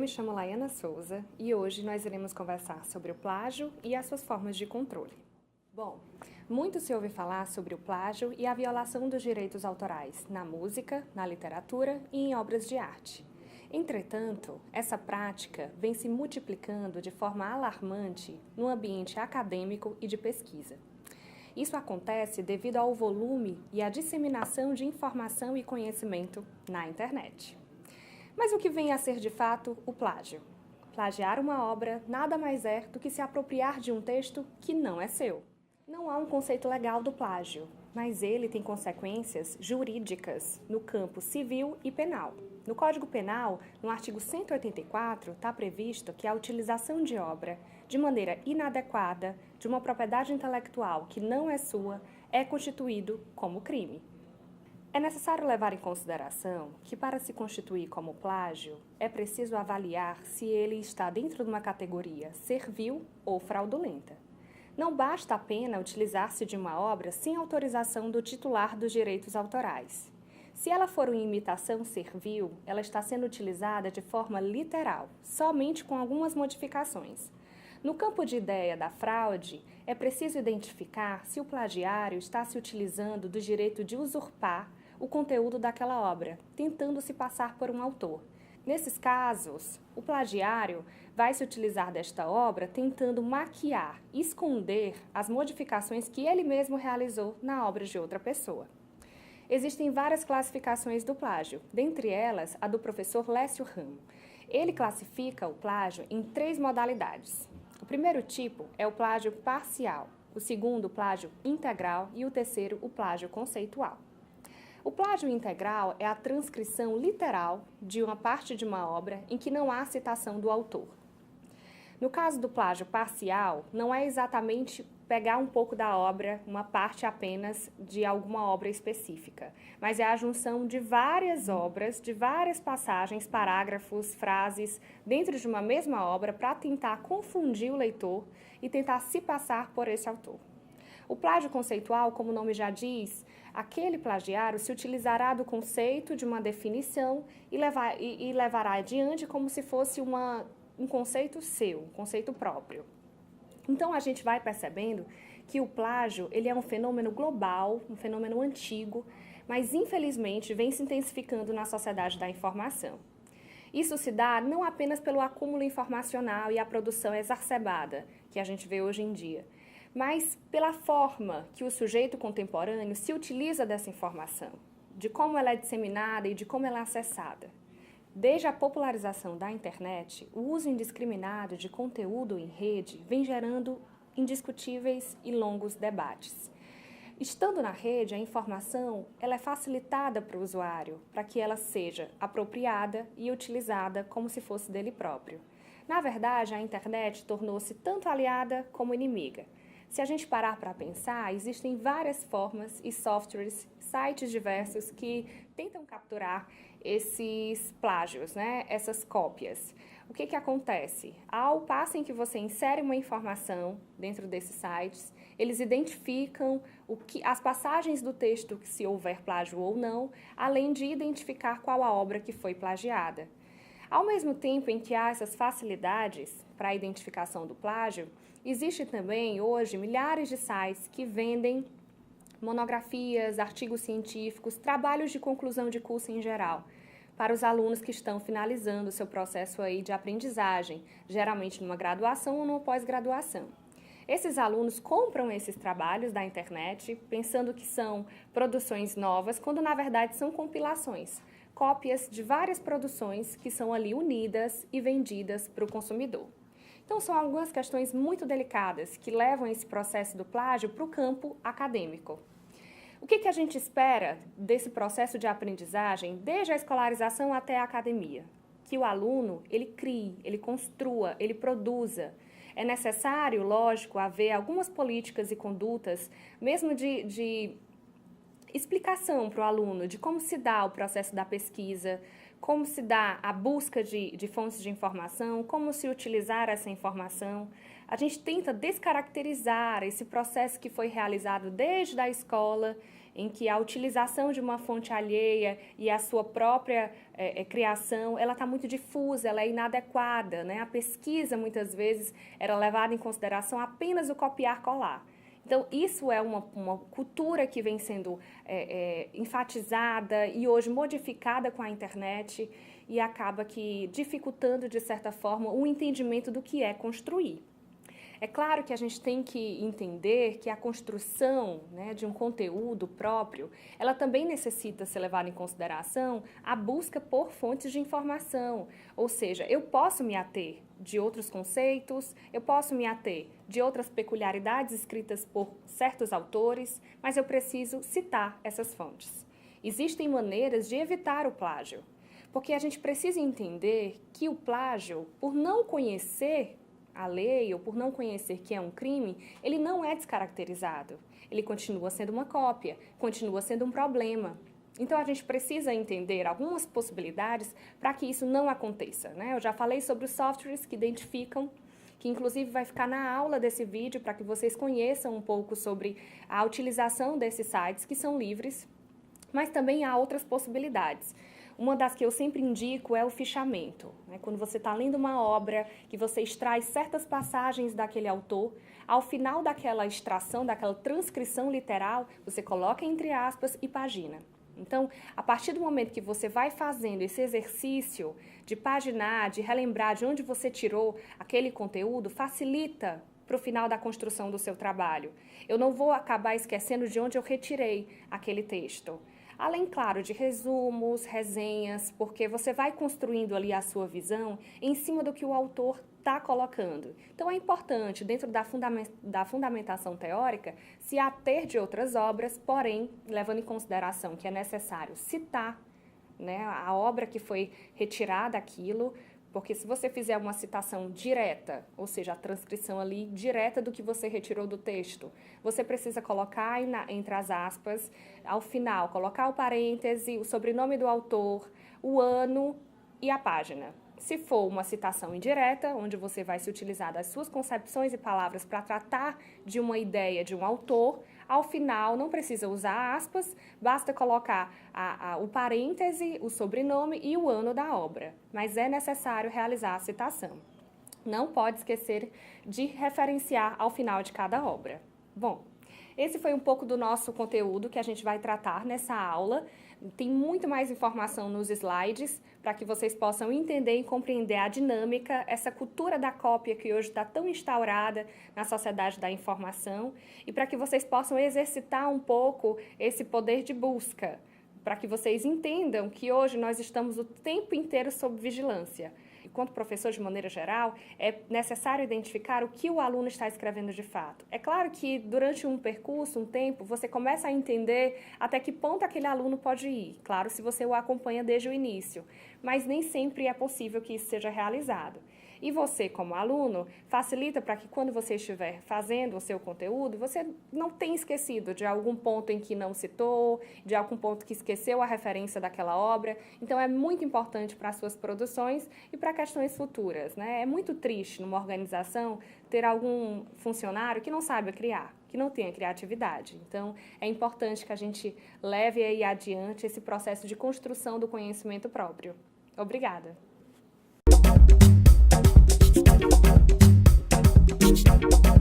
me chamo Laiana Souza e hoje nós iremos conversar sobre o plágio e as suas formas de controle. Bom, muito se ouve falar sobre o plágio e a violação dos direitos autorais na música, na literatura e em obras de arte. Entretanto, essa prática vem se multiplicando de forma alarmante no ambiente acadêmico e de pesquisa. Isso acontece devido ao volume e à disseminação de informação e conhecimento na internet. Mas o que vem a ser de fato o plágio? Plagiar uma obra nada mais é do que se apropriar de um texto que não é seu. Não há um conceito legal do plágio, mas ele tem consequências jurídicas no campo civil e penal. No Código Penal, no artigo 184, está previsto que a utilização de obra de maneira inadequada de uma propriedade intelectual que não é sua é constituído como crime. É necessário levar em consideração que, para se constituir como plágio, é preciso avaliar se ele está dentro de uma categoria servil ou fraudulenta. Não basta apenas utilizar-se de uma obra sem autorização do titular dos direitos autorais. Se ela for uma imitação servil, ela está sendo utilizada de forma literal, somente com algumas modificações. No campo de ideia da fraude, é preciso identificar se o plagiário está se utilizando do direito de usurpar o conteúdo daquela obra, tentando se passar por um autor. Nesses casos, o plagiário vai se utilizar desta obra tentando maquiar, esconder as modificações que ele mesmo realizou na obra de outra pessoa. Existem várias classificações do plágio, dentre elas a do professor Lécio Ramo. Ele classifica o plágio em 3 modalidades. O primeiro tipo é o plágio parcial, o segundo o plágio integral e o terceiro o plágio conceitual. O plágio integral é a transcrição literal de uma parte de uma obra em que não há citação do autor. No caso do plágio parcial, não é exatamente pegar um pouco da obra, uma parte apenas de alguma obra específica, mas é a junção de várias obras, de várias passagens, parágrafos, frases, dentro de uma mesma obra para tentar confundir o leitor e tentar se passar por esse autor. O plágio conceitual, como o nome já diz, aquele plagiário se utilizará do conceito de uma definição e levará adiante como se fosse um conceito seu, um conceito próprio. Então, a gente vai percebendo que o plágio ele é um fenômeno global, um fenômeno antigo, mas infelizmente vem se intensificando na sociedade da informação. Isso se dá não apenas pelo acúmulo informacional e a produção exacerbada que a gente vê hoje em dia, mas pela forma que o sujeito contemporâneo se utiliza dessa informação, de como ela é disseminada e de como ela é acessada. Desde a popularização da internet, o uso indiscriminado de conteúdo em rede vem gerando indiscutíveis e longos debates. Estando na rede, a informação ela é facilitada para o usuário, para que ela seja apropriada e utilizada como se fosse dele próprio. Na verdade, a internet tornou-se tanto aliada como inimiga. Se a gente parar para pensar, existem várias formas e softwares, sites diversos que tentam capturar esses plágios, essas cópias. O que acontece? Ao passo em que você insere uma informação dentro desses sites, eles identificam as passagens do texto, se houver plágio ou não, além de identificar qual a obra que foi plagiada. Ao mesmo tempo em que há essas facilidades para a identificação do plágio, existe também hoje milhares de sites que vendem monografias, artigos científicos, trabalhos de conclusão de curso em geral, para os alunos que estão finalizando o seu processo aí de aprendizagem, geralmente numa graduação ou numa pós-graduação. Esses alunos compram esses trabalhos da internet pensando que são produções novas, quando na verdade são compilações, cópias de várias produções que são ali unidas e vendidas para o consumidor. Então, são algumas questões muito delicadas que levam esse processo do plágio para o campo acadêmico. O que a gente espera desse processo de aprendizagem, desde a escolarização até a academia? Que o aluno, ele crie, ele construa, ele produza. É necessário, lógico, haver algumas políticas e condutas, mesmo de explicação para o aluno de como se dá o processo da pesquisa, como se dá a busca de fontes de informação, como se utilizar essa informação. A gente tenta descaracterizar esse processo que foi realizado desde a escola em que a utilização de uma fonte alheia e a sua própria criação, ela está muito difusa, ela é inadequada, né? A pesquisa, muitas vezes, era levada em consideração apenas o copiar-colar. Então, isso é uma cultura que vem sendo enfatizada e hoje modificada com a internet e acaba que dificultando, de certa forma, o entendimento do que é construir. É claro que a gente tem que entender que a construção, né, de um conteúdo próprio, ela também necessita ser levada em consideração a busca por fontes de informação. Ou seja, eu posso me ater de outros conceitos, eu posso me ater de outras peculiaridades escritas por certos autores, mas eu preciso citar essas fontes. Existem maneiras de evitar o plágio, porque a gente precisa entender que o plágio, por não conhecer a lei ou por não conhecer que é um crime, ele não é descaracterizado. Ele continua sendo uma cópia, continua sendo um problema. Então, a gente precisa entender algumas possibilidades para que isso não aconteça, né? Eu já falei sobre os softwares que identificam, que inclusive vai ficar na aula desse vídeo para que vocês conheçam um pouco sobre a utilização desses sites que são livres, mas também há outras possibilidades. Uma das que eu sempre indico é o fichamento, né? Quando você está lendo uma obra, que você extrai certas passagens daquele autor, ao final daquela extração, daquela transcrição literal, você coloca entre aspas e pagina. Então, a partir do momento que você vai fazendo esse exercício de paginar, de relembrar de onde você tirou aquele conteúdo, facilita para o final da construção do seu trabalho. Eu não vou acabar esquecendo de onde eu retirei aquele texto. Além, claro, de resumos, resenhas, porque você vai construindo ali a sua visão em cima do que o autor está colocando. Então, é importante, dentro da fundamentação teórica, se ater de outras obras, porém, levando em consideração que é necessário citar, né, a obra que foi retirada daquilo, porque se você fizer uma citação direta, ou seja, a transcrição ali direta do que você retirou do texto, você precisa colocar entre as aspas, ao final, colocar o parêntese, o sobrenome do autor, o ano e a página. Se for uma citação indireta, onde você vai se utilizar das suas concepções e palavras para tratar de uma ideia de um autor, ao final não precisa usar aspas, basta colocar o parêntese, o sobrenome e o ano da obra. Mas é necessário realizar a citação. Não pode esquecer de referenciar ao final de cada obra. Bom, esse foi um pouco do nosso conteúdo que a gente vai tratar nessa aula. Tem muito mais informação nos slides para que vocês possam entender e compreender a dinâmica, essa cultura da cópia que hoje está tão instaurada na sociedade da informação e para que vocês possam exercitar um pouco esse poder de busca, para que vocês entendam que hoje nós estamos o tempo inteiro sob vigilância. Enquanto professor, de maneira geral, é necessário identificar o que o aluno está escrevendo de fato. É claro que durante um percurso, um tempo, você começa a entender até que ponto aquele aluno pode ir. Claro, se você o acompanha desde o início, mas nem sempre é possível que isso seja realizado. E você, como aluno, facilita para que quando você estiver fazendo o seu conteúdo, você não tenha esquecido de algum ponto em que não citou, de algum ponto que esqueceu a referência daquela obra. Então, é muito importante para as suas produções e para questões futuras, né? É muito triste numa organização ter algum funcionário que não saiba criar, que não tenha criatividade. Então, é importante que a gente leve aí adiante esse processo de construção do conhecimento próprio. Obrigada! Thank you.